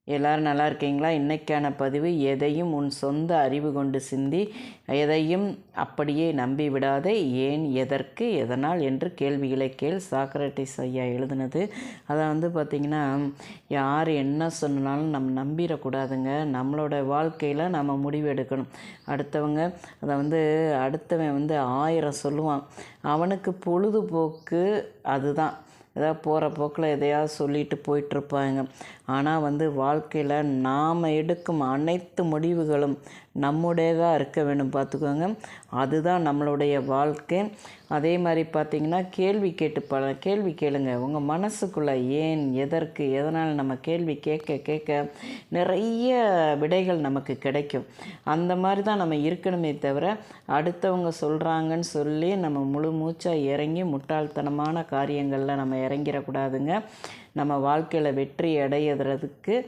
எல்லோரும் நல்லா இருக்கீங்களா? இன்றைக்கான பதிவு, எதையும் உன் சொந்த அறிவு கொண்டு சிந்தி எதையும் அப்படியே நம்பி விடாதே, ஏன், எதற்கு, எதனால் என்று கேள்விகளை கேள். சாக்ரட்டிஸ் ஐயா எழுதுனது. அதை பார்த்திங்கன்னா, யார் என்ன சொன்னாலும் நம்ம நம்பிடக்கூடாதுங்க. நம்மளோட வாழ்க்கையில் நம்ம முடிவு எடுக்கணும். அடுத்தவங்க அடுத்தவன் 1000 சொல்லுவான். அவனுக்கு பொழுதுபோக்கு அதுதான். ஏதாவது போகிற போக்கில் எதையாவது சொல்லிட்டு போயிட்டுருப்பாங்க. ஆனால் வாழ்க்கையில் நாம் எடுக்கும் அனைத்து முடிவுகளும் நம்முடையதாக இருக்க வேண்டும், பார்த்துக்கோங்க. அதுதான் நம்மளுடைய வாழ்க்கை. அதே மாதிரி பார்த்திங்கன்னா, கேள்வி கேளுங்க. உங்கள் மனசுக்குள்ளே ஏன், எதற்கு, எதனால் நம்ம கேள்வி கேட்க கேட்க நிறைய விடைகள் நமக்கு கிடைக்கும். அந்த மாதிரி தான் நம்ம இருக்கணுமே தவிர, அடுத்தவங்க சொல்கிறாங்கன்னு சொல்லி நம்ம முழு மூச்சாக இறங்கி முட்டாள்தனமான காரியங்களில் நம்ம இறங்கிடக்கூடாதுங்க. நம்ம வாழ்க்கையில் வெற்றி அடையிறதுக்கு